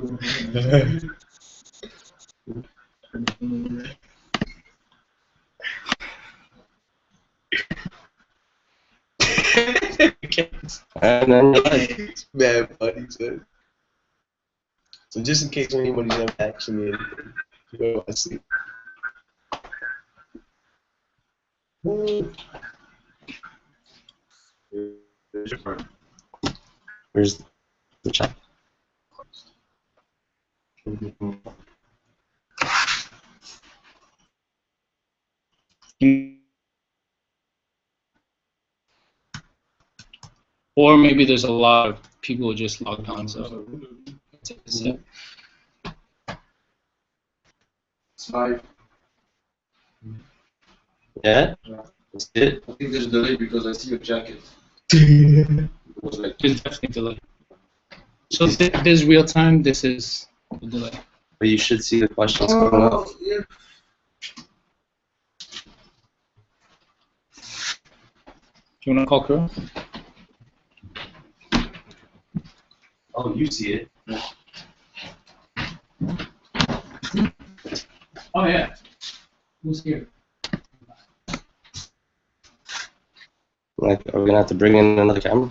It's mad funny, son. So just in case anybody's ever actually anything, you know, I see. Where's the chat? Or maybe there's a lot of people who just logged on, so take a sip. Sorry. Yeah? That's it? I think there's a delay because I see your jacket. There's definitely delay. So this is real time, this is the delay. But you should see the questions coming up. Yeah. Do you want to call crew? Oh, you see it. Oh yeah. Who's here? Like, are we gonna have to bring in another camera?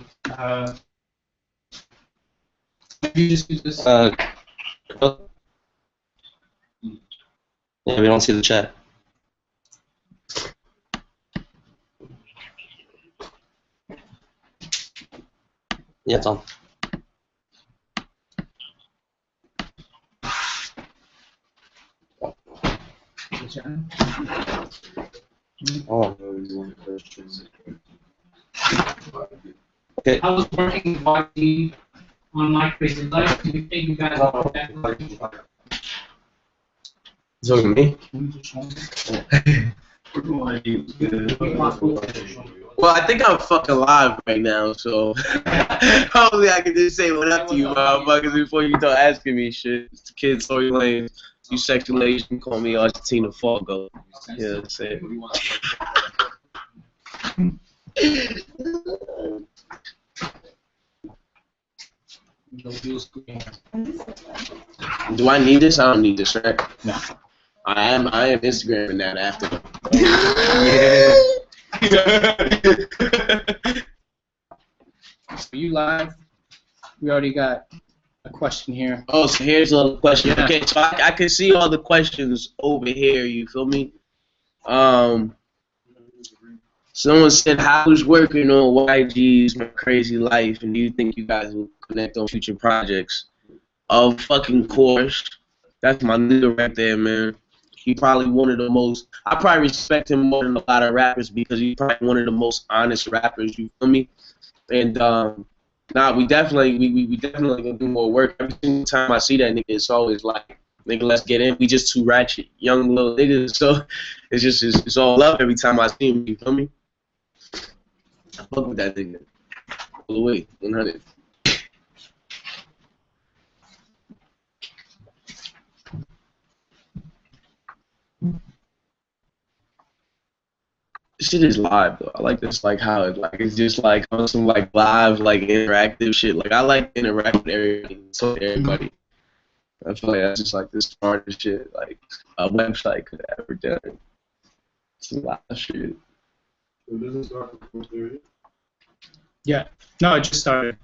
You just use this. Yeah, we don't see the chat. Yeah, it's on. Oh. Okay. I was working YD on my crazy life. Do you think you guys are that? It's over me. Well, I think I'm fucking live right now, so hopefully I can just say what up to you, motherfuckers, before you start asking me shit. It's the kid Tory Lanez. You sexual Asian, call me Argentina Fargo. Yeah, that's it. Do I need this? I don't need this, right? No. I am Instagramming that after. So you live? We already got a question here. Oh, so here's a question. Yeah. Okay, so I can see all the questions over here. You feel me? Someone said, "How's working on YG's My Crazy Life, and do you think you guys will connect on future projects?" Of fucking course. That's my nigga right there, man. He probably one of the most. I probably respect him more than a lot of rappers because he's probably one of the most honest rappers. You feel me? And nah, we definitely gonna do more work. Every single time I see that nigga, it's always like, nigga, let's get in. We just two ratchet young little niggas, so it's all love every time I see him. You feel me? I fuck with that nigga. All the way, 100. This shit is live though. I like this, like how it's just like on some like live, like interactive shit. Like I like to interact with everybody, talk to everybody. I feel like that's just like the smartest shit like a website could ever done. It's a lot of shit. So does it start from 4:30? Yeah. No, it just started.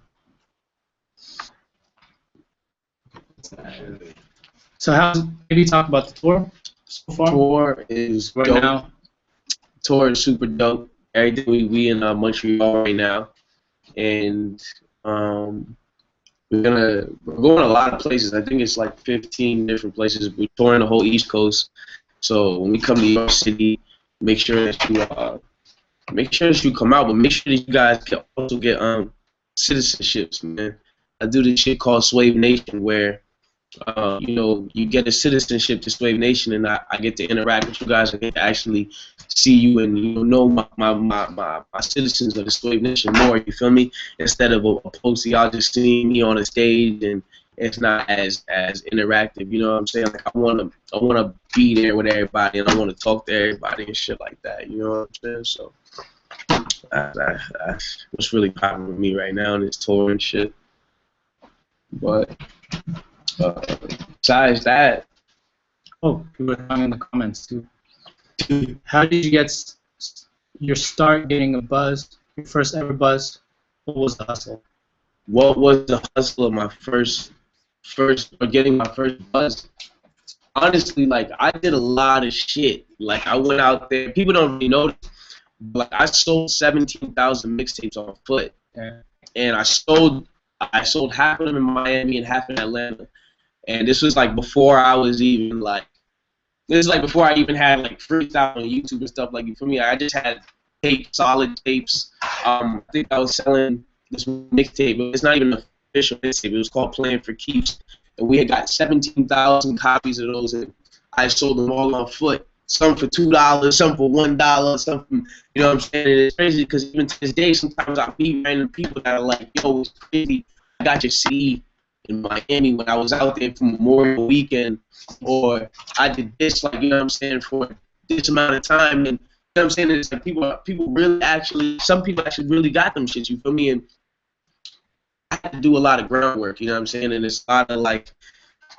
So maybe talk about the tour so far? Tour is Right dope. now. Tour is super dope. Everything we in Montreal right now, and we're going a lot of places. I think it's like 15 different places. We're touring the whole East Coast. So when we come to York City, make sure that you come out, but make sure that you guys can also get citizenships, man. I do this shit called Swave Nation where you get a citizenship to Swave Nation, and I get to interact with you guys. I get to actually see you and know my citizens of the Swave Nation more. You feel me? Instead of opposed to y'all just seeing me on a stage and it's not as interactive. You know what I'm saying? Like I wanna be there with everybody and I wanna talk to everybody and shit like that. You know what I'm saying? So that's what's really popping with me right now in this tour and shit. But Besides that, Oh, people are talking in the comments too. How did you get your start getting a buzz? Your first ever buzz? What was the hustle? what was the hustle of my first or getting my first buzz? Honestly, like I did a lot of shit. Like I went out there. People don't really know this, but like I sold 17,000 mixtapes on foot, Yeah. and I sold half of them in Miami and half in Atlanta. And this was like before I was even like. This is like before I even had like freestyle on YouTube and stuff. Like for me, I just had solid tapes. I think I was selling this mixtape, but it's not even an official mixtape. It was called Playing for Keeps, and we had got 17,000 copies of those, and I sold them all on foot. Some for $2, some for $1, some for, you know what I'm saying? And it's crazy because even to this day, sometimes I meet random people that are like, "Yo, it's crazy. I got your CD in Miami when I was out there for Memorial Weekend." Or I did this, like, you know what I'm saying, for this amount of time, and you know what I'm saying, it's like people really actually, some people actually really got them shit, you feel me, and I had to do a lot of groundwork, you know what I'm saying, and it's a lot of, like,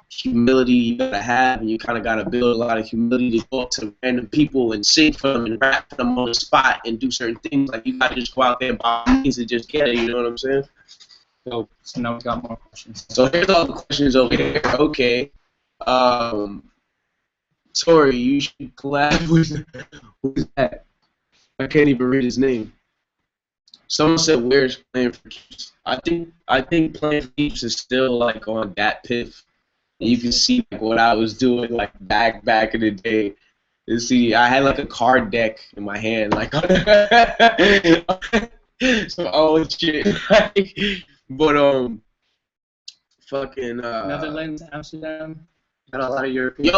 humility you gotta have, and you kind of gotta build a lot of humility to go up to random people and sing for them and rap for them on the spot and do certain things, like, you gotta just go out there and buy things and just get it, you know what I'm saying? So now we got more questions. So here's all the questions over here, okay. Tory, you should collab with that. I can't even read his name. Someone said, "Where's Playing for Keeps?" I think Playing for Keeps is still like on that piff. And you can see like what I was doing like back in the day. You see, I had like a card deck in my hand, like some old shit. But fucking Netherlands, Amsterdam. Got a lot of European.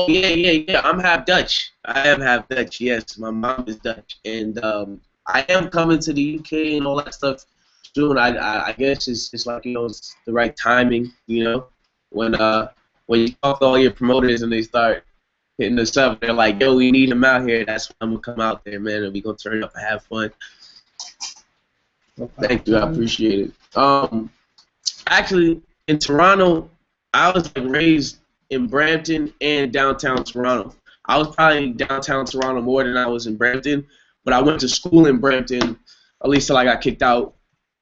Yeah. I'm half Dutch. I am half Dutch. Yes, my mom is Dutch, and I am coming to the UK and all that stuff soon. I guess it's like, you know, it's the right timing. You know, when you talk to all your promoters and they start hitting us up, they're like, "Yo, we need him out here." That's when I'm gonna come out there, man, and we gonna turn up and have fun. Thank you, I appreciate it. Actually, in Toronto, I was like raised in Brampton and downtown Toronto. I was probably downtown Toronto more than I was in Brampton, but I went to school in Brampton, at least till I got kicked out,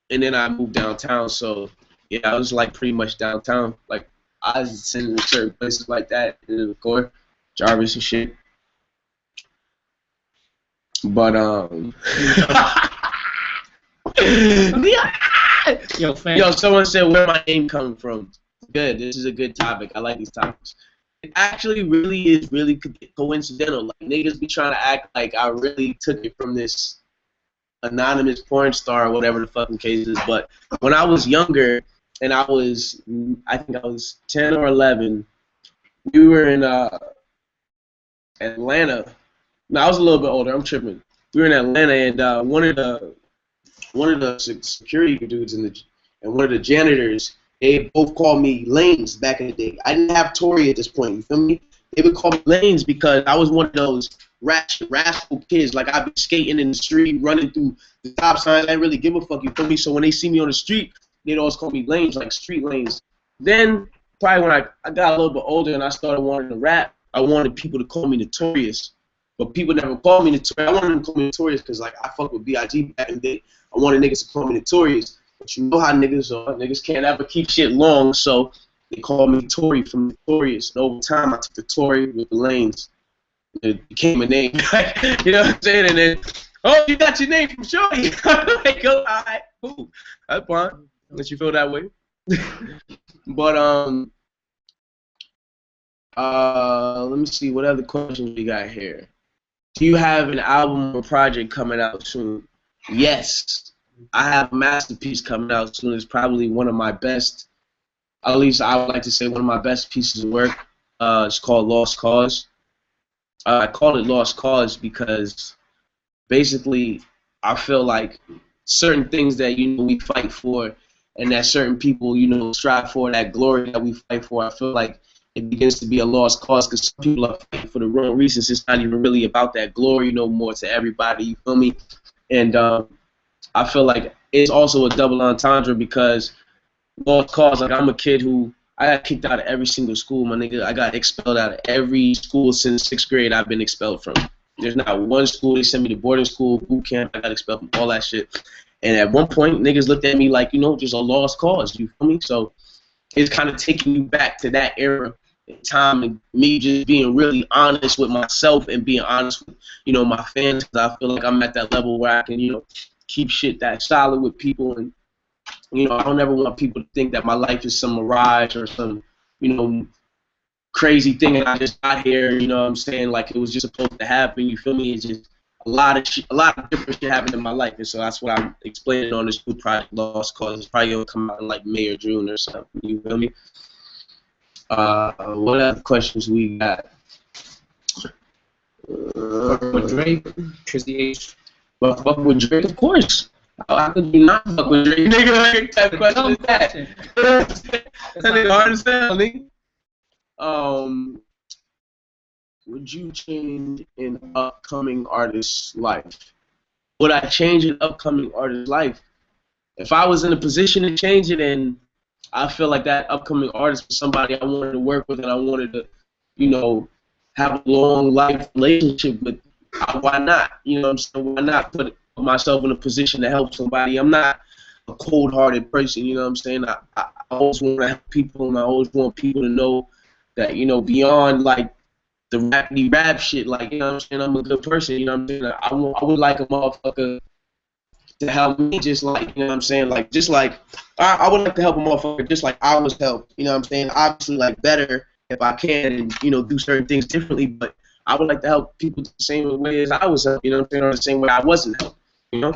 and then I moved downtown. So yeah, I was like pretty much downtown. Like I was sitting in certain places like that, in the core, Jarvis and shit. But Yo, someone said where my name come from. Good. This is a good topic. I like these topics. It actually is really coincidental. Like niggas be trying to act like I really took it from this anonymous porn star or whatever the fucking case is. But when I was younger, and I think I was 10 or 11, we were in Atlanta. No, I was a little bit older. I'm tripping. We were in Atlanta, and one of the security dudes and one of the janitors, they both called me Lanes back in the day. I didn't have Tory at this point, you feel me? They would call me Lanes because I was one of those rascal kids. Like, I'd be skating in the street, running through the stop signs. I didn't really give a fuck, you feel me? So when they see me on the street, they'd always call me Lanes, like street lanes. Then, probably when I got a little bit older and I started wanting to rap, I wanted people to call me Notorious. But people never called me Notorious. I wanted them to call me Notorious because, like, I fucked with B.I.G. back in the day. I wanted niggas to call me Notorious. But you know how niggas are. Niggas can't ever keep shit long, so they call me Tory from Notorious. And over time, I took the Tory with the Lanes. It became a name. You know what I'm saying? And then, oh, you got your name from Shorty. Like, oh, all right, cool. That's fine. Let you feel that way. But, let me see. What other questions we got here? Do you have an album or project coming out soon? Yes. I have a masterpiece coming out soon. It's probably one of my best, at least I would like to say one of my best pieces of work. It's called Lost Cause. I call it Lost Cause because basically I feel like certain things that, you know, we fight for and that certain people, you know, strive for, that glory that we fight for, I feel like it begins to be a lost cause because some people are fighting for the wrong reasons. It's not even really about that glory no more to everybody, you feel me? And I feel like it's also a double entendre because lost cause, like I'm a kid who I got kicked out of every single school, my nigga. I got expelled out of every school since 6th grade I've been expelled from. There's not one school. They sent me to boarding school, boot camp. I got expelled from all that shit. And at one point, niggas looked at me like, you know, just a lost cause. You feel me? So it's kind of taking me back to that era in time and me just being really honest with myself and being honest with, you know, my fans. Because I feel like I'm at that level where I can, you know, keep shit that solid with people. And, you know, I don't ever want people to think that my life is some mirage or some, you know, crazy thing and I just got here, you know what I'm saying, like it was just supposed to happen, you feel me? It's just a lot of different shit happened in my life, and so that's what I'm explaining on this new project, Lost Cause. It's probably gonna come out in like May or June or something, you feel me? What other questions we got? With Drake, Trizzy H. Well, fuck with Drake, of course. How could you not fuck with Drake? Nigga, what type of question is that? That nigga hard as hell, nigga. Would you change an upcoming artist's life? Would I change an upcoming artist's life? If I was in a position to change it and I feel like that upcoming artist was somebody I wanted to work with and I wanted to, you know, have a long life relationship with, why not? You know what I'm saying? Why not put myself in a position to help somebody? I'm not a cold-hearted person, you know what I'm saying? I always want to help people and I always want people to know that, you know, beyond like the rappity rap shit, like, you know what I'm saying, I'm a good person, you know what I'm saying? I would like a motherfucker to help me just like, you know what I'm saying, like, just like, I would like to help a motherfucker just like I was helped, you know what I'm saying? Obviously, like, better if I can and, you know, do certain things differently, but I would like to help people the same way as I was helped, you know what I'm saying, or the same way I wasn't helped, you know?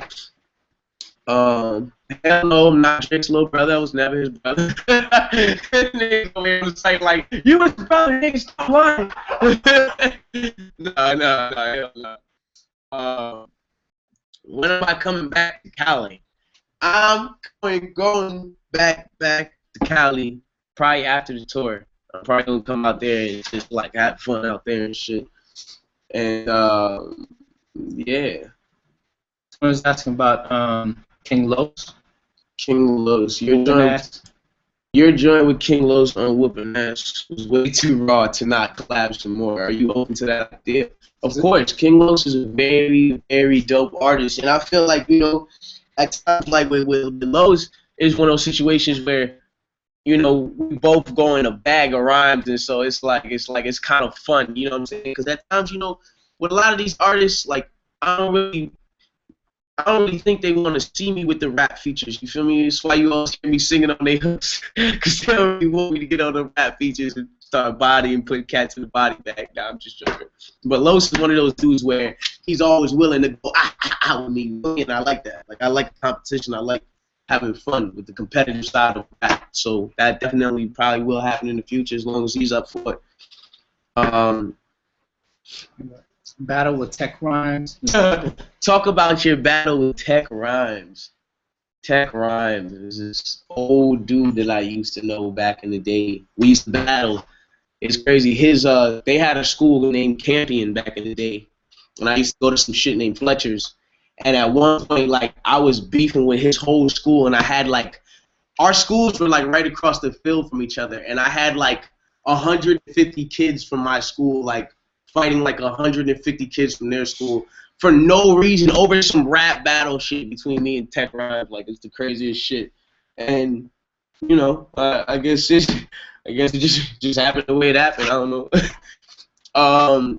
Hell no, I'm not Drake's little brother. I was never his brother. Nigga was like, you was his brother, nigga, stop lying. Hell no. When am I coming back to Cali? I'm going back to Cali probably after the tour. I'm probably gonna come out there and just like have fun out there and shit. And yeah. I was asking about King Los. King Los, your joint with King Los on Whoopin' Ass was way too raw to not collab some more. Are you open to that idea? Of course, King Los is a very, very dope artist, and I feel like, you know, at times like with Los, it's one of those situations where, you know, we both go in a bag of rhymes, and so it's kind of fun, you know what I'm saying? Because at times, you know, with a lot of these artists, like I don't really think they want to see me with the rap features. You feel me? That's why you always hear me singing on their hooks, because they don't really want me to get on the rap features and start body and put cats in the body bag. Nah, I'm just joking. But Los is one of those dudes where he's always willing to go with me, and I like that. Like I like the competition. I like having fun with the competitive side of rap. So that definitely probably will happen in the future as long as he's up for it. Battle with Tech Rhymes. Talk about your battle with Tech Rhymes. Tech Rhymes is this old dude that I used to know back in the day. We used to battle. It's crazy. They had a school named Campion back in the day, and I used to go to some shit named Fletcher's. And at one point, like, I was beefing with his whole school, and I had like, our schools were like right across the field from each other, and I had like 150 kids from my school, like, fighting like 150 kids from their school for no reason over some rap battle shit between me and Tech Rhymes. Like, it's the craziest shit. And, you know, I guess it just happened the way it happened. I don't know.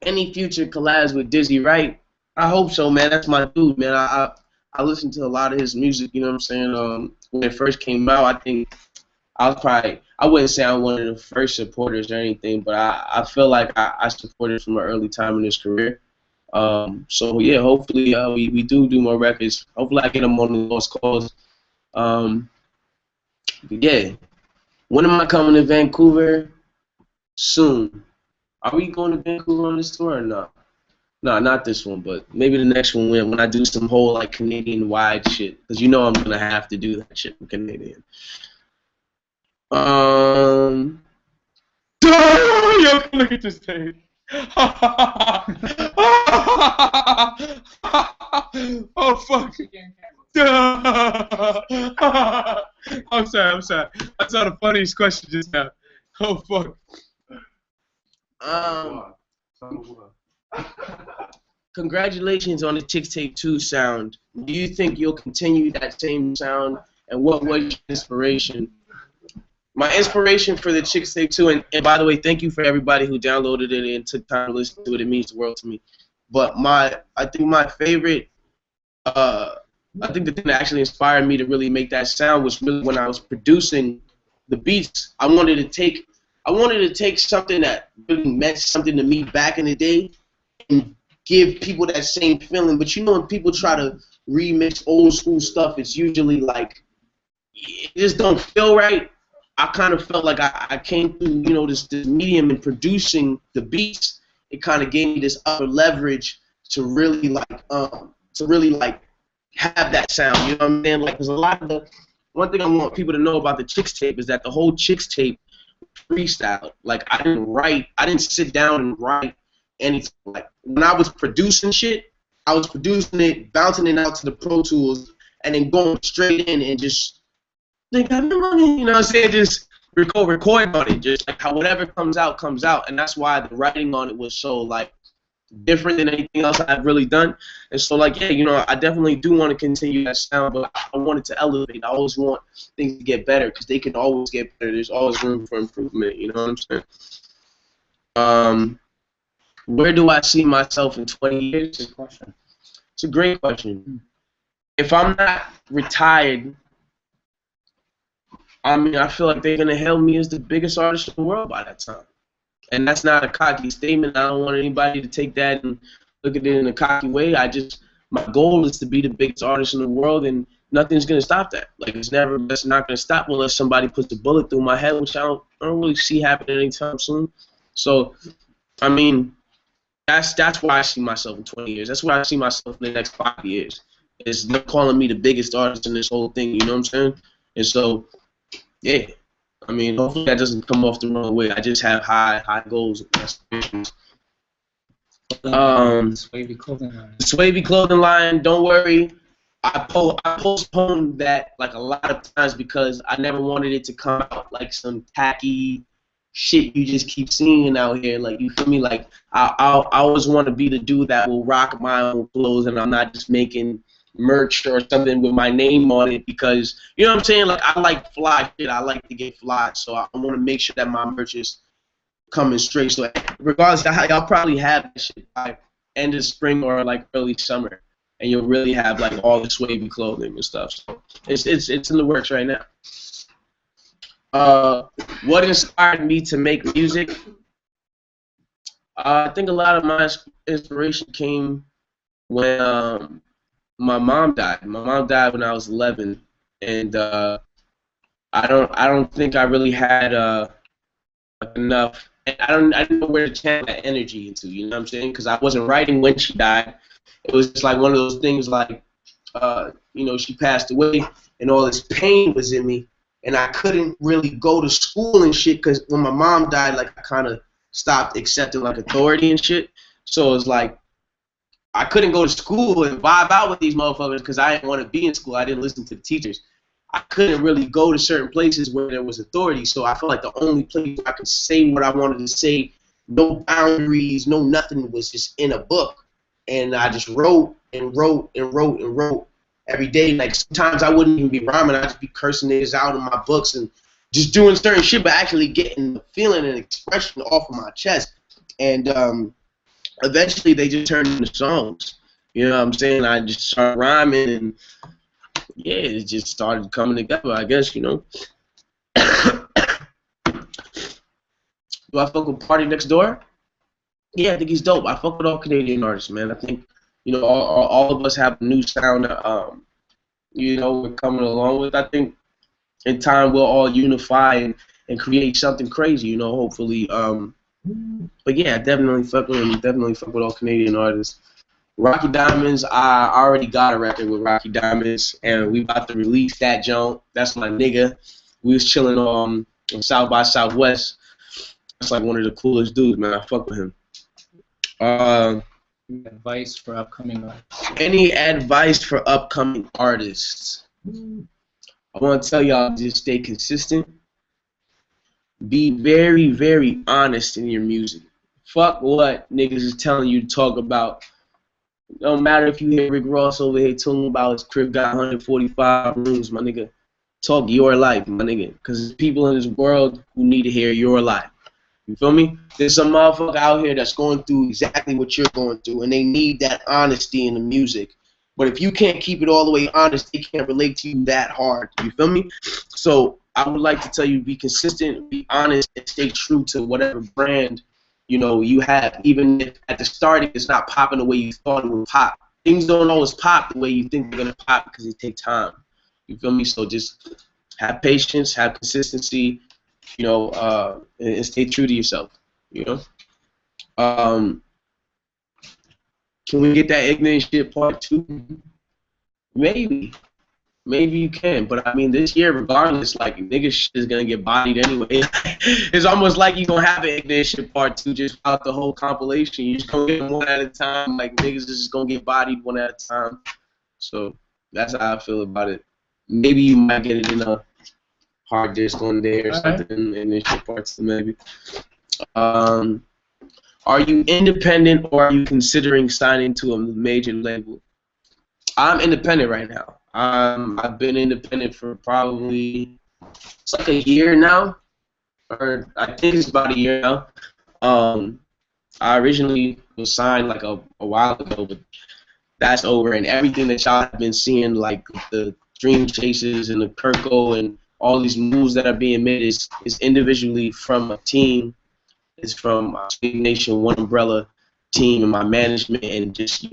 Any future collabs with Dizzy Wright? I hope so, man. That's my dude, man. I listened to a lot of his music, you know what I'm saying? When it first came out, I think I wouldn't say I'm one of the first supporters or anything, but I feel like I supported from an early time in his career. So yeah, hopefully we do more records. Hopefully I get him on the Lost Cause. Yeah. When am I coming to Vancouver? Soon. Are we going to Vancouver on this tour or not? No, not this one, but maybe the next one when I do some whole like Canadian wide shit, because you know I'm gonna have to do that shit with Canadian. Yo, look at this page. Oh fuck. I'm sorry. I saw the funniest question just now. Oh fuck. Congratulations on the Chicks Tape 2 sound. Do you think you'll continue that same sound? And what was your inspiration? My inspiration for the Chicks Tape 2, and by the way, thank you for everybody who downloaded it and took time to listen to it. It means the world to me. But I think my favorite, I think the thing that actually inspired me to really make that sound was really when I was producing the beats. I wanted to take something that really meant something to me back in the day and give people that same feeling. But you know, when people try to remix old school stuff, it's usually like it just don't feel right. I kind of felt like I came through, you know, this medium in producing the beats. It kind of gave me this upper leverage to really like have that sound. You know what I'm saying? Like, there's a lot of one thing I want people to know about the Chicks Tape is that the whole Chicks Tape freestyle. Like, I didn't sit down and write anything. Like, when I was producing shit, I was producing it, bouncing it out to the Pro Tools, and then going straight in and just think, you know what I'm saying? Just record on it. Just like how whatever comes out, comes out. And that's why the writing on it was so, like, different than anything else I've really done. And so, like, yeah, you know, I definitely do want to continue that sound, but I want it to elevate. I always want things to get better because they can always get better. There's always room for improvement. You know what I'm saying? Where do I see myself in 20 years? Good question. It's a great question. If I'm not retired, I mean, I feel like they're going to hail me as the biggest artist in the world by that time. And that's not a cocky statement. I don't want anybody to take that and look at it in a cocky way. My goal is to be the biggest artist in the world, and nothing's going to stop that. Like, that's not going to stop unless somebody puts a bullet through my head, which I don't really see happening anytime soon. So, I mean, that's where I see myself in 20 years. That's where I see myself in the next 5 years. Is them calling me the biggest artist in this whole thing, you know what I'm saying? And so, yeah, I mean, hopefully that doesn't come off the wrong way. I just have high goals and aspirations. Swavy clothing line. The Swavy clothing line, don't worry. I postponed that like a lot of times because I never wanted it to come out like some tacky shit you just keep seeing out here. Like, you feel me? Like, I always want to be the dude that will rock my own clothes, and I'm not just making merch or something with my name on it because, you know what I'm saying? Like, I like fly shit. I like to get fly, so I want to make sure that my merch is coming straight. So regardless, y'all probably have that shit by end of spring or like early summer, and you'll really have like all the Swavy clothing and stuff. So it's in the works right now. What inspired me to make music? I think a lot of my inspiration came when my mom died. My mom died when I was 11, and I don't think I really had enough. I didn't know where to channel that energy into. You know what I'm saying? Because I wasn't writing when she died. It was just like one of those things like, you know, she passed away, and all this pain was in me, and I couldn't really go to school and shit because when my mom died, like, I kind of stopped accepting like authority and shit. So it was like, I couldn't go to school and vibe out with these motherfuckers because I didn't want to be in school. I didn't listen to the teachers. I couldn't really go to certain places where there was authority, so I felt like the only place I could say what I wanted to say, no boundaries, no nothing, was just in a book. And I just wrote and wrote and wrote and wrote every day. Like, sometimes I wouldn't even be rhyming. I'd just be cursing niggas out in my books and just doing certain shit, but actually getting the feeling and expression off of my chest. And eventually they just turned into songs. You know what I'm saying? I just started rhyming, and yeah, it just started coming together, I guess, you know. Do I fuck with Party Next Door? Yeah, I think he's dope. I fuck with all Canadian artists, man. I think, you know, all of us have a new sound that, you know, we're coming along with. I think in time we'll all unify and create something crazy, you know, hopefully. But yeah, I definitely fuck with him. Definitely fuck with all Canadian artists. Rocky Diamonds, I already got a record with Rocky Diamonds, and we about to release that joint. That's my nigga. We was chilling on South by Southwest. That's like one of the coolest dudes, man. I fuck with him. Advice for upcoming artists? Any advice for upcoming artists? I want to tell y'all, just stay consistent. Be very, very honest in your music. Fuck what niggas is telling you to talk about. Don't matter if you hear Rick Ross over here talking about his crib got 145 rooms, my nigga. Talk your life, my nigga. Because there's people in this world who need to hear your life. You feel me? There's some motherfucker out here that's going through exactly what you're going through, and they need that honesty in the music. But if you can't keep it all the way honest, they can't relate to you that hard. You feel me? So I would like to tell you, be consistent, be honest, and stay true to whatever brand you have. Even if at the start it's not popping the way you thought it would pop. Things don't always pop the way you think they're gonna pop because they take time. You feel me? So just have patience, have consistency, and stay true to yourself. Can we get that ignorant shit part 2? Maybe you can, but I mean, this year, regardless, like, niggas shit is gonna get bodied anyway. It's almost like you gonna have an ignorant shit part 2 just out the whole compilation. You just gonna get them one at a time. Like, niggas is just gonna get bodied one at a time. So that's how I feel about it. Maybe you might get it in a hard disk one day or something, and this shit part 2 maybe. Are you independent, or are you considering signing to a major label? I'm independent right now. I've been independent for probably, it's like a year now, or I think it's about a year now. I originally was signed like a while ago, but that's over, and everything that y'all have been seeing, like the Dream Chases and the Kirko and all these moves that are being made is individually from a team. It's from my Big Nation One Umbrella team and my management, and just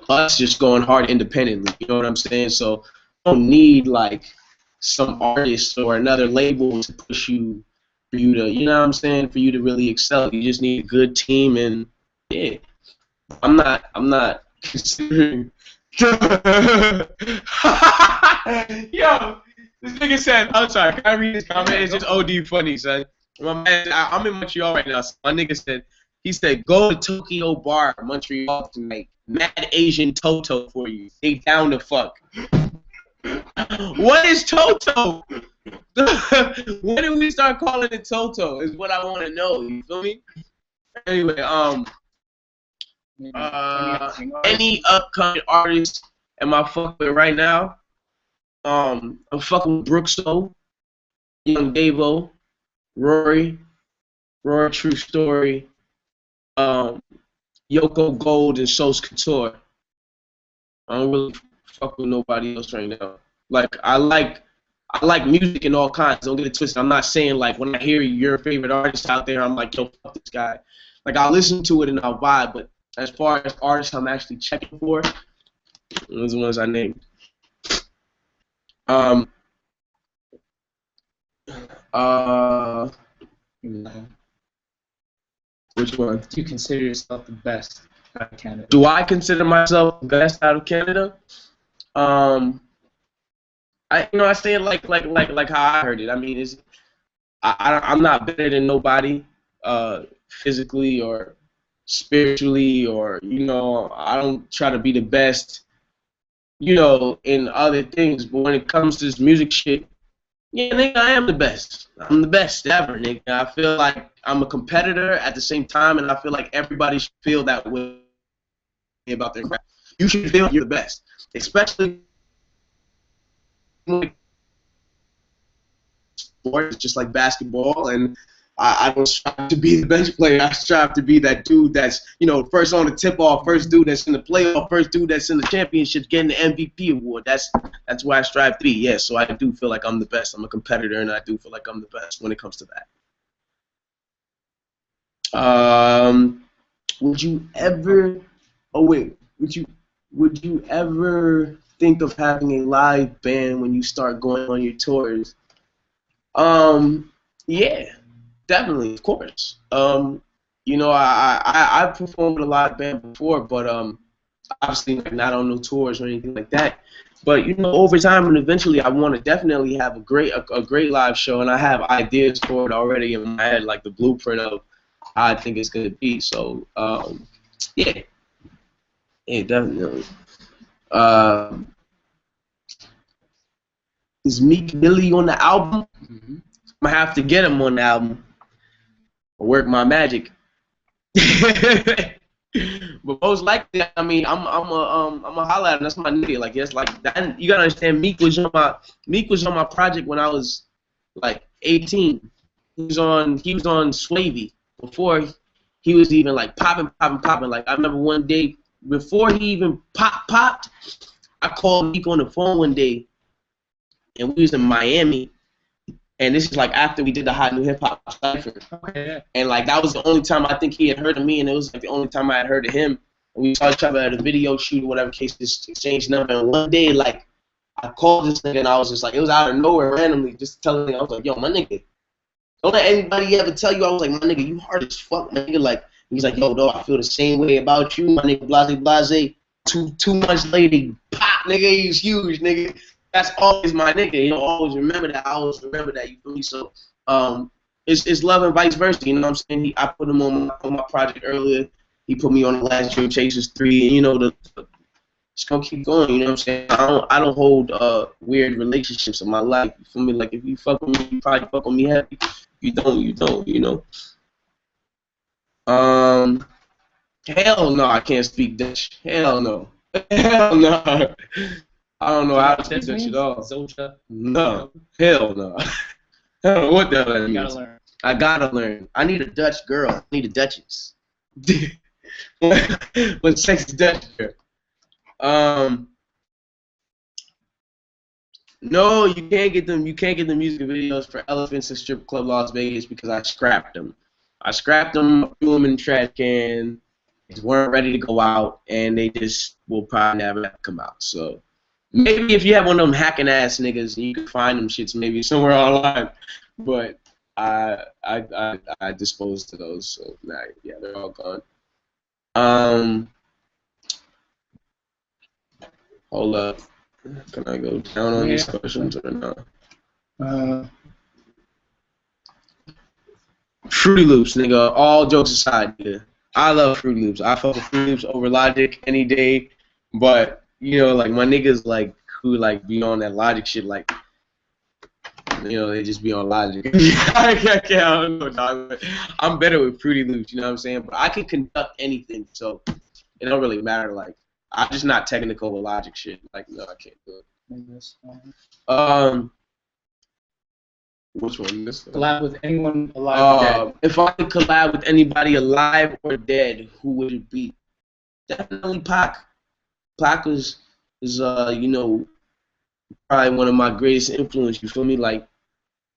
us just going hard independently. You know what I'm saying? So you don't need like some artist or another label to push you for you to, you know what I'm saying, for you to really excel. You just need a good team, and yeah. I'm not considering. Yo, this nigga said, I'm sorry, can I read this comment? It's just OD funny, son. I'm in Montreal right now, so my nigga said, he said, go to Tokyo Bar, Montreal tonight. Mad Asian Toto for you. They down to fuck. What is Toto? When did we start calling it Toto is what I want to know. You feel me? Anyway, any upcoming artists am I fucking with right now? I'm fucking with Brookso, Young Davo, Rory True Story, Yoko Gold, and Sos Couture. I don't really fuck with nobody else right now. Like I like music in all kinds. Don't get it twisted. I'm not saying like when I hear your favorite artist out there, I'm like, yo, fuck this guy. Like I'll listen to it and I'll vibe, but as far as artists I'm actually checking for, those are the ones I named. Which one? Do you consider yourself the best out of Canada? Do I consider myself the best out of Canada? I say it like how I heard it. I mean, I'm not better than nobody, physically or spiritually, or I don't try to be the best, in other things. But when it comes to this music shit, yeah, nigga, I am the best. I'm the best ever, nigga. I feel like I'm a competitor at the same time, and I feel like everybody should feel that way about their craft. You should feel you're the best, especially when sports, just like basketball. And I don't strive to be the bench player. I strive to be that dude that's, first on the tip-off, first dude that's in the playoff, first dude that's in the championship getting the MVP award. That's where I strive to be, yes. So I do feel like I'm the best. I'm a competitor, and I do feel like I'm the best when it comes to that. Would you ever think of having a live band when you start going on your tours? Yeah. Definitely, of course. I performed with a live band before, but obviously not on no tours or anything like that. But over time and eventually, I want to definitely have a great live show, and I have ideas for it already in my head, like the blueprint of how I think it's gonna be. So Yeah, yeah, definitely. Is Meek Mill on the album? Mm-hmm. I'm gonna have to get him on the album. Work my magic. But most likely, I mean, I'm a holla at him. That's my nigga. Like, yes, like that. You gotta understand, Meek was on my project when I was like 18. He was on Swavy before he was even like popping. Like I remember one day before he even popped, I called Meek on the phone one day, and we was in Miami. And this is like after we did the Hot New Hip Hop Cypher. Okay, yeah. And like that was the only time I think he had heard of me, and it was like the only time I had heard of him. And we saw each other at a video shoot or whatever case, just exchanged number. And one day, like, I called this nigga and I was just like, it was out of nowhere randomly, just telling him, I was like, yo, my nigga, don't let anybody ever tell you. I was like, my nigga, you hard as fuck, my nigga. Like, he's like, yo, I feel the same way about you, my nigga, blase. 2 months later, pop, nigga, he's huge, nigga. That's always my nigga. You know, always remember that. I always remember that. You feel me? So, it's love and vice versa. You know what I'm saying? I put him on my project earlier. He put me on the last Dream Chasers 3, and you know it's gonna keep going. You know what I'm saying? I don't hold weird relationships in my life. You feel me? Like if you fuck with me, you probably fuck with me happy. You don't. You know. Hell no, I can't speak Dutch. Hell no. Hell no. I don't know how to speak Dutch at all. Zolcha. No. Hell no. I don't know what the hell that You means. gotta learn. I gotta learn. I need a Dutch girl. I need a Duchess. One sexy Dutch girl. No, you can't get them. You can't get the music videos for Elephants and Strip Club Las Vegas because I scrapped them. I threw them in the trash can. They weren't ready to go out, and they just will probably never come out. So maybe if you have one of them hacking ass niggas, you can find them shits maybe somewhere online. But I disposed of those, so nah, yeah, they're all gone. Hold up. Can I go down on these questions or not? Fruity Loops, nigga. All jokes aside, nigga. I love Fruity Loops. I fuck with Fruity Loops over Logic any day. But you know, like my niggas like who like be on that Logic shit, like you know, they just be on Logic. I don't know, dog. But I'm better with Fruity Loops. You know what I'm saying? But I can conduct anything, so it don't really matter. Like I'm just not technical with Logic shit. Like no, I can't do it. Which one? This one? Collab with anyone alive or dead. If I could collab with anybody alive or dead, who would it be? Definitely Pac. Pac is you know, probably one of my greatest influence. You feel me? Like,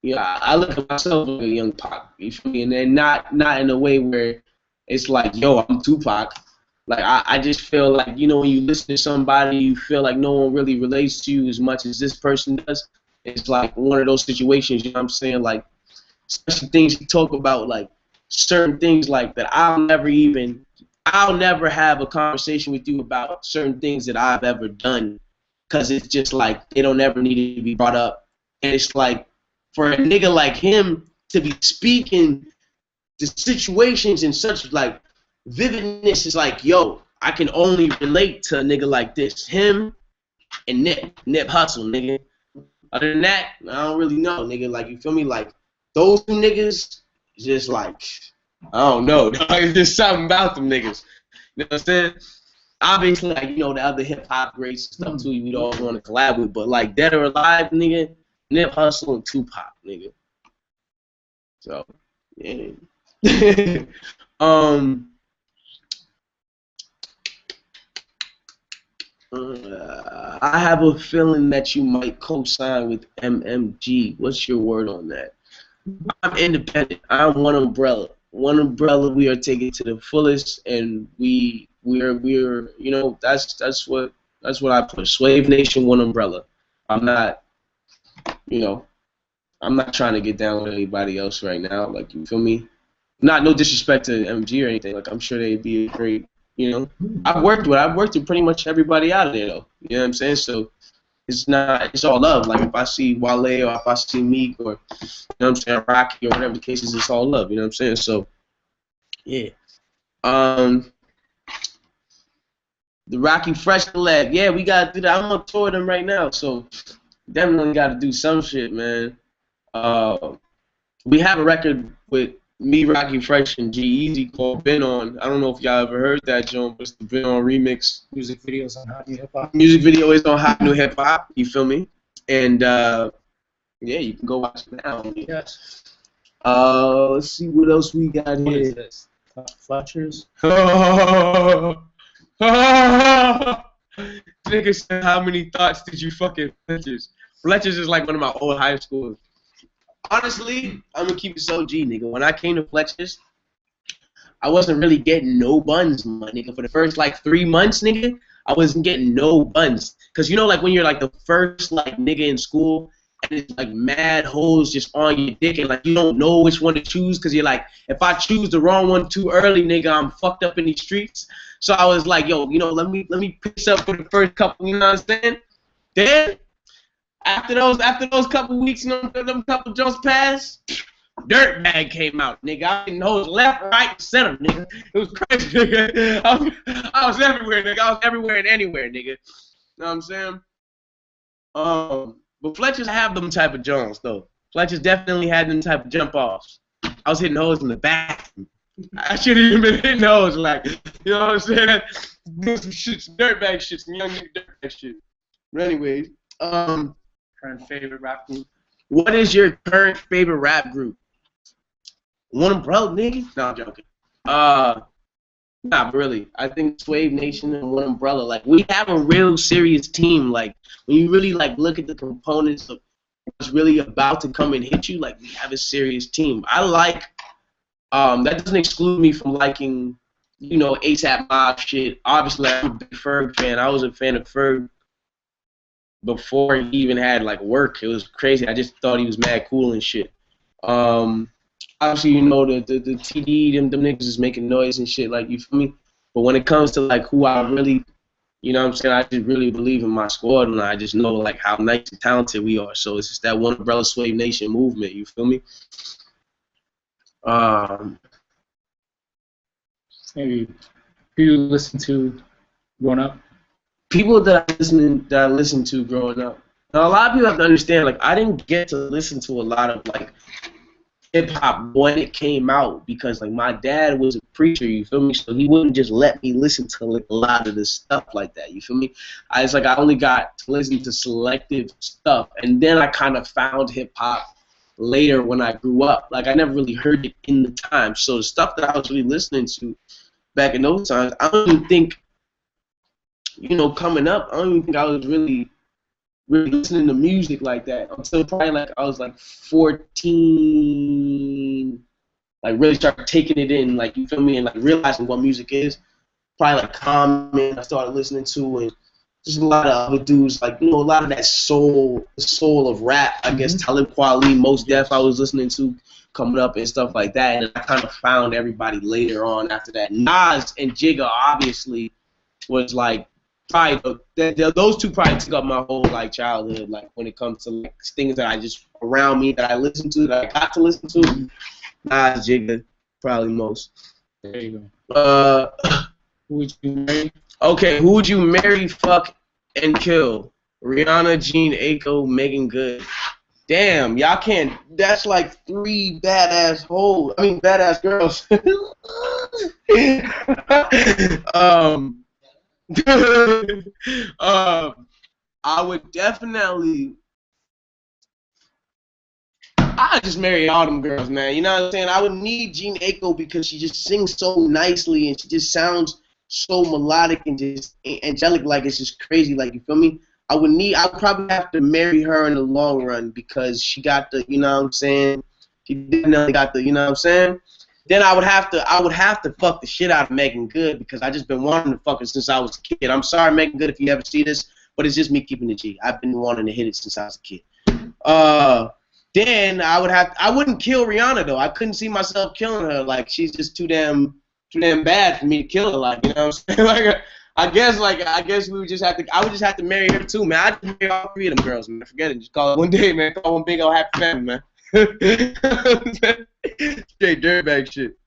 yeah, I look at myself like a young Pac. You feel me? And then not in a way where it's like, yo, I'm Tupac. Like I just feel like, you know, when you listen to somebody, you feel like no one really relates to you as much as this person does. It's like one of those situations, you know what I'm saying? Like, especially things you talk about, like certain things like that I'll never have a conversation with you about certain things that I've ever done, because it's just like they don't ever need to be brought up. And it's like for a nigga like him to be speaking the situations in such like vividness, is like, yo, I can only relate to a nigga like this. Him and Nip Hustle, nigga. Other than that, I don't really know, nigga. Like, you feel me? Like, those two niggas, just like, I don't know. There's just something about them niggas. You know what I'm saying? Obviously, like, you know, the other hip-hop greats and stuff, too, we'd all want to collab with. But, like, dead or alive, nigga, Nip Hustle and Tupac, nigga. So, yeah. I have a feeling that you might co-sign with MMG. What's your word on that? I'm independent. I'm one umbrella. One umbrella. We are taking to the fullest, and we're you know, that's what I put. Slave Nation, one umbrella. I'm not, you know, I'm not trying to get down with anybody else right now. Like, you feel me? No disrespect to MG or anything. Like, I'm sure they'd be a great. You know, I've worked with pretty much everybody out of there, though. You know what I'm saying? So it's all love. Like if I see Wale or if I see Meek or, you know what I'm saying, Rocky or whatever the case is, it's all love. You know what I'm saying? So yeah. The Rocky Fresh collab. Yeah, we gotta do that. I'm on tour with them right now, so definitely gotta do some shit, man. We have a record with me, Rocky Fresh, and G-Eazy called Been On. I don't know if y'all ever heard that, John, but it's the Been On remix. Music videos on HotNewHipHop. Music video is on HotNewHipHop, you feel me? And, yeah, you can go watch it now. Yes. Let's see what else we got What here. is this? Fletchers? Nigga said, how many thoughts did you fucking Fletchers? Fletchers is like one of my old high schools. Honestly, I'm gonna keep it so G, nigga. When I came to Fletchers, I wasn't really getting no buns, my nigga. For the first like 3 months, nigga, I wasn't getting no buns. Cause you know, like when you're like the first like nigga in school, and it's like mad hoes just on your dick, and like you don't know which one to choose, cause you're like, if I choose the wrong one too early, nigga, I'm fucked up in these streets. So I was like, yo, you know, let me piss up for the first couple, you know what I'm saying? Then after those couple weeks, you know, them couple jumps passed, Dirtbag came out, nigga. I didn't know it was left, right, center, nigga. It was crazy, nigga. I was everywhere, nigga. I was everywhere and anywhere, nigga. You know what I'm saying? But Fletchers have them type of jumps, though. Fletchers definitely had them type of jump offs. I was hitting hoes in the bathroom. I shouldn't even been hitting hoes, like, you know what I'm saying? Doing some shit, some dirtbag shit, some young nigga dirtbag shit. But anyways, Current favorite rap group? what is your current favorite rap group? One Umbrella, nigga? No, I'm joking. Nah, but really, I think Swave Nation and One Umbrella, like, we have a real serious team. Like, when you really, like, look at the components of what's really about to come and hit you, like, we have a serious team. I like, that doesn't exclude me from liking, you know, ASAP Mob shit. Obviously, I'm a big Ferg fan. I was a fan of Ferg before he even had, like, work. It was crazy. I just thought he was mad cool and shit. Obviously, you know, the TD, them niggas is making noise and shit, like, you feel me? But when it comes to, like, who I really, you know what I'm saying, I just really believe in my squad, and I just know, like, how nice and talented we are. So it's just that One Umbrella Swave Nation movement, you feel me? Maybe who you listen to growing up? People that I listened to growing up. Now, a lot of people have to understand, like, I didn't get to listen to a lot of, like, hip-hop when it came out because, like, my dad was a preacher, you feel me? So he wouldn't just let me listen to, like, a lot of this stuff like that, you feel me? I only got to listen to selective stuff, and then I kind of found hip-hop later when I grew up. Like, I never really heard it in the time. So the stuff that I was really listening to back in those times, I don't even think, you know, coming up, I don't even think I was really listening to music like that until probably like I was like 14, like really started taking it in, like, you feel me, and like realizing what music is. Probably like Common I started listening to, and just a lot of other dudes, like, you know, a lot of that the soul of rap, I guess. Talib Kweli, Mos Def I was listening to coming up and stuff like that, and I kind of found everybody later on after that. Nas and Jigga obviously was like probably those two probably took up my whole like childhood, like when it comes to like things that I just around me that I listen to, that I got to listen to. Nas, Jigga, probably most. There you go. Who would you marry? Okay, who would you marry, fuck, and kill? Rihanna, Jean Aiko, Megan Good. Damn, y'all can't. That's like 3 badass girls. I would definitely. I'd just marry all them girls, man. You know what I'm saying? I would need Jean Aiko because she just sings so nicely and she just sounds so melodic and just angelic, like it's just crazy, like, you feel me? I would probably have to marry her in the long run because she got the, you know what I'm saying? She definitely got the, you know what I'm saying? Then I would have to fuck the shit out of Megan Good because I just been wanting to fuck her since I was a kid. I'm sorry, Megan Good, if you ever see this, but it's just me keeping it G. I've been wanting to hit it since I was a kid. Then I wouldn't kill Rihanna though. I couldn't see myself killing her. Like, she's just too damn bad for me to kill her. Like, you know what I'm saying? I guess we would just have to. I would just have to marry her too, man. I'd marry all 3 of them girls, man. Forget it. Just call it one day, man. Call one big old happy family, man. Straight dirtbag shit.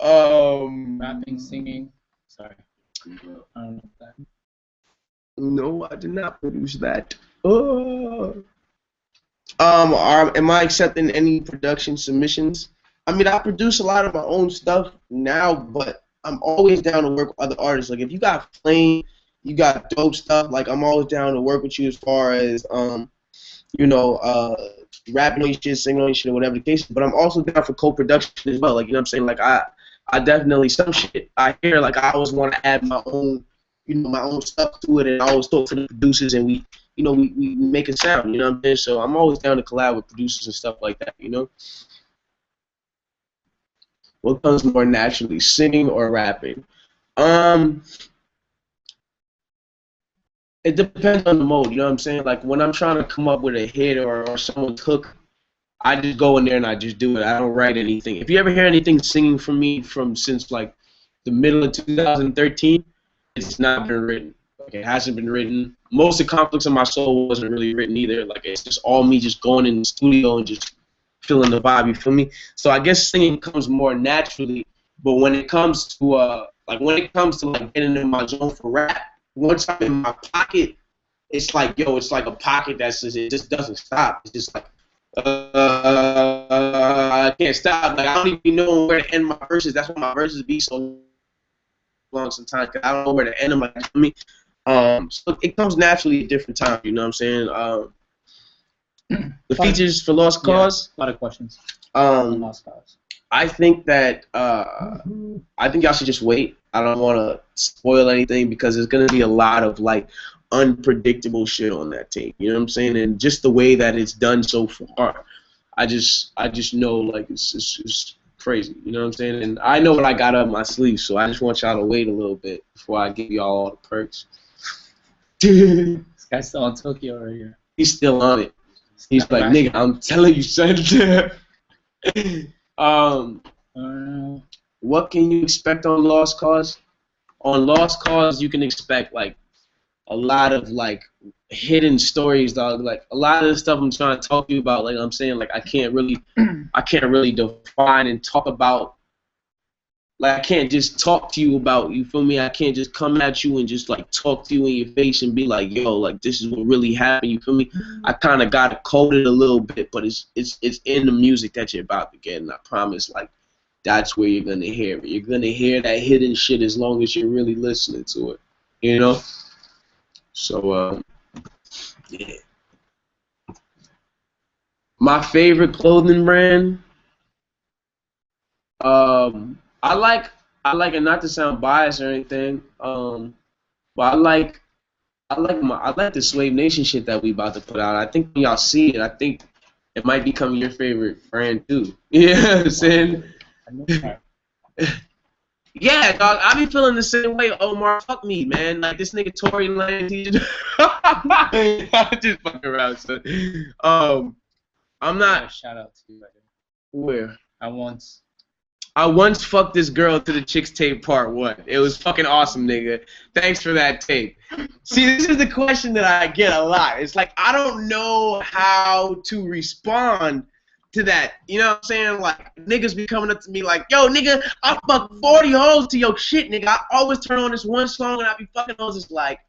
Rapping, singing. Sorry. I don't know that. No, I did not produce that. Am I accepting any production submissions? I mean, I produce a lot of my own stuff now, but I'm always down to work with other artists. Like, if you got flame, you got dope stuff. Like, I'm always down to work with you as far as you know, rapping on your shit, singing on your shit, or whatever the case is. But I'm also down for co-production as well. Like, you know what I'm saying? Like, I definitely, some shit I hear, like, I always want to add my own, you know, my own stuff to it, and I always talk to the producers, and we make a sound, you know what I'm saying? So I'm always down to collab with producers and stuff like that, you know? What comes more naturally, singing or rapping? It depends on the mode, you know what I'm saying? Like, when I'm trying to come up with a hit or someone's hook, I just go in there and I just do it. I don't write anything. If you ever hear anything singing from me from since, like, the middle of 2013, it's not been written. Like, it hasn't been written. Most of Conflicts of My Soul wasn't really written either. Like, it's just all me just going in the studio and just feeling the vibe, you feel me? So I guess singing comes more naturally, but when it comes to like getting in my zone for rap, once I'm in my pocket, it's like, yo, it's like a pocket it just doesn't stop. It's just like I can't stop. Like, I don't even know where to end my verses. That's why my verses be so long sometimes, because I don't know where to end them. Like, I mean, so it comes naturally at different times. You know what I'm saying? The features for Lost Cause. Yeah, a lot of questions. Lost Cause. I think that I think y'all should just wait. I don't want to spoil anything because there's gonna be a lot of like unpredictable shit on that tape. You know what I'm saying? And just the way that it's done so far, I just know like it's crazy. You know what I'm saying? And I know what I got up my sleeve, so I just want y'all to wait a little bit before I give y'all all the perks. This guy's still on Tokyo right here. He's still on it. He's like, nigga, I'm telling you, son. What can you expect on Lost Cause? On Lost Cause, you can expect like a lot of like hidden stories, dog. Like a lot of the stuff I'm trying to talk to you about, like I'm saying, like I can't really define and talk about. Like, I can't just talk to you about, you feel me? I can't just come at you and just, like, talk to you in your face and be like, yo, like, this is what really happened, you feel me? I kind of got to code it a little bit, but it's in the music that you're about to get, and I promise, like, that's where you're going to hear it. You're going to hear that hidden shit as long as you're really listening to it, you know? So, yeah. My favorite clothing brand, I like it, not to sound biased or anything, but I like the Slave Nation shit that we about to put out. I think when y'all see it, I think it might become your favorite brand too. You know what I'm saying? Yeah, dog, I be feeling the same way. Omar, fuck me, man. Like this nigga Tory Lanez, he just I'm just fucking around, son. I'm not. Shout out to you right here. Where? I once fucked this girl to the Chicks Tape Part 1. It was fucking awesome, nigga. Thanks for that tape. See, this is the question that I get a lot. It's like, I don't know how to respond to that. You know what I'm saying? Like, niggas be coming up to me like, yo, nigga, I fuck 40 hoes to your shit, nigga. I always turn on this one song and I be fucking hoes. It's like,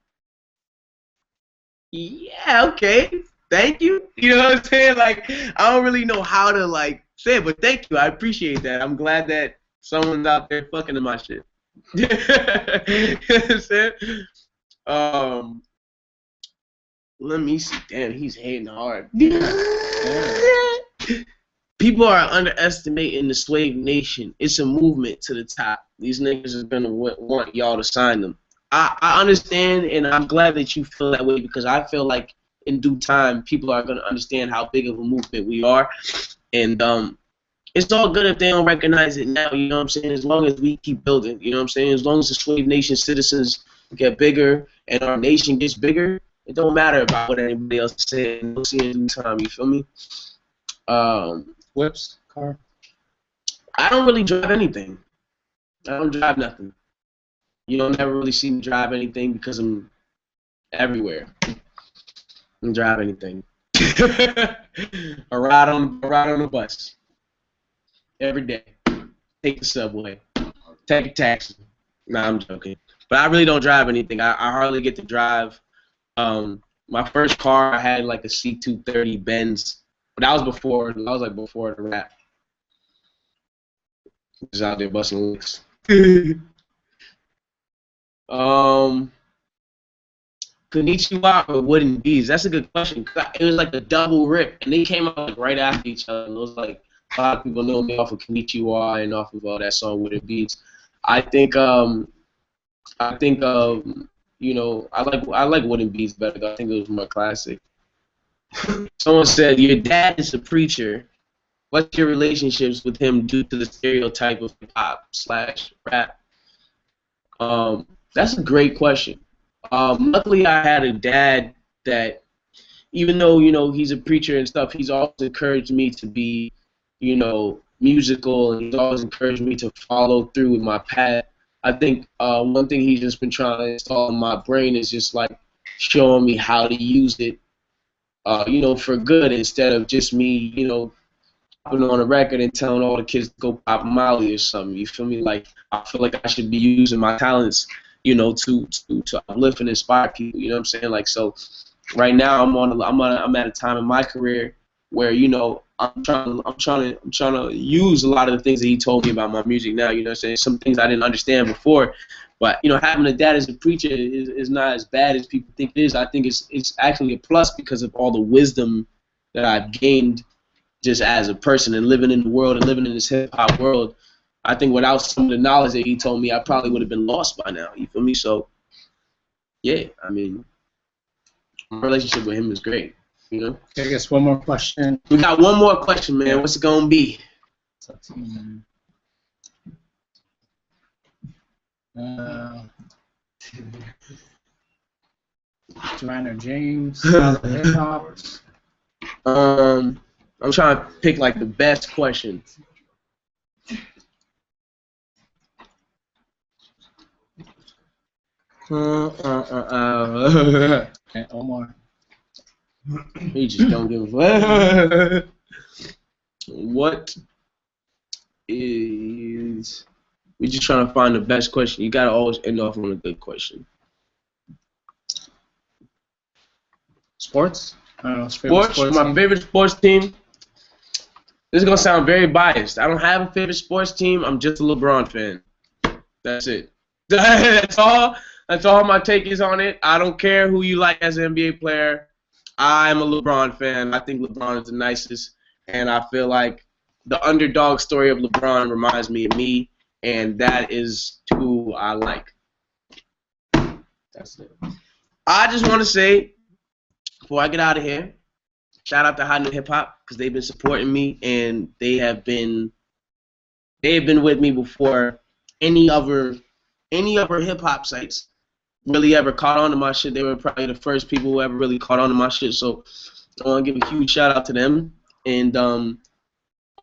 yeah, okay. Thank you. You know what I'm saying? Like, I don't really know how to, like, say it, but thank you. I appreciate that. I'm glad that someone's out there fucking in my shit. You know what I'm saying? Let me see. Damn, he's hating hard. People are underestimating the Slave Nation. It's a movement to the top. These niggas are going to want y'all to sign them. I understand, and I'm glad that you feel that way because I feel like in due time, people are going to understand how big of a movement we are. And it's all good if they don't recognize it now, you know what I'm saying? As long as we keep building, you know what I'm saying? As long as the Slave Nation citizens get bigger and our nation gets bigger, it don't matter about what anybody else is saying. We'll see in due time, you feel me? Whips, car. I don't really drive anything. I don't drive nothing. You don't never really see me drive anything because I'm everywhere. I don't drive anything. I ride on the bus every day. Take the subway. Take a taxi. Nah, I'm joking. But I really don't drive anything. I hardly get to drive. My first car, I had like a C230 Benz. But that was before the rap. Just out there busting licks. Konnichiwa or Wooden Bees? That's a good question. 'Cause it was like a double rip, and they came out like right after each other. And it was like a lot of people know me off of Konnichiwa and off of that song Wooden Bees. I think you know, I like Wooden Bees better. I think it was more classic. Someone said your dad is a preacher. What's your relationships with him due to the stereotype of hip hop / rap? That's a great question. Luckily, I had a dad that, even though he's a preacher and stuff, he's always encouraged me to be, musical, and he's always encouraged me to follow through with my path. I think one thing he's just been trying to install in my brain is just like showing me how to use it, for good instead of just me, popping on a record and telling all the kids to go pop Molly or something. You feel me? Like I feel like I should be using my talents, to uplift and inspire people. You know what I'm saying? Like so, right now I'm at a time in my career where I'm trying to use a lot of the things that he told me about my music now. You know what I'm saying? Some things I didn't understand before, but having a dad as a preacher is not as bad as people think it is. I think it's actually a plus because of all the wisdom that I've gained just as a person and living in the world and living in this hip hop world. I think without some of the knowledge that he told me, I probably would have been lost by now. You feel me? So, yeah, I mean, my relationship with him is great. Okay, I guess one more question. We got one more question, man. What's it gonna be? It's up to you, man. Joanne or James? Hip hop. I'm trying to pick like the best question. Okay, Omar. He just don't give a fuck. What is? We're just trying to find the best question. You gotta always end off on a good question. Sports? I don't know. Sports? My favorite sports team. This is gonna sound very biased. I don't have a favorite sports team. I'm just a LeBron fan. That's it. That's all. That's all my take is on it. I don't care who you like as an NBA player. I'm a LeBron fan. I think LeBron is the nicest, and I feel like the underdog story of LeBron reminds me of me, and that is who I like. That's it. I just want to say, before I get out of here, shout out to HotNewHipHop because they've been supporting me, and they have been with me before any other hip hop sites really ever caught on to my shit. They were probably the first people who ever really caught on to my shit. So I want to give a huge shout out to them, and I want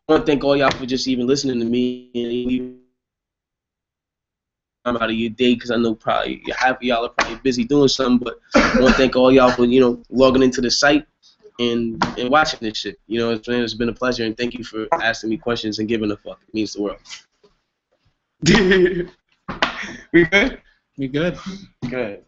to thank all y'all for just even listening to me and I'm out of your day because I know probably half of y'all are probably busy doing something, but I want to thank all y'all for logging into the site and watching this shit. It's been a pleasure, and thank you for asking me questions and giving a fuck. It means the world. We good? We good. Good.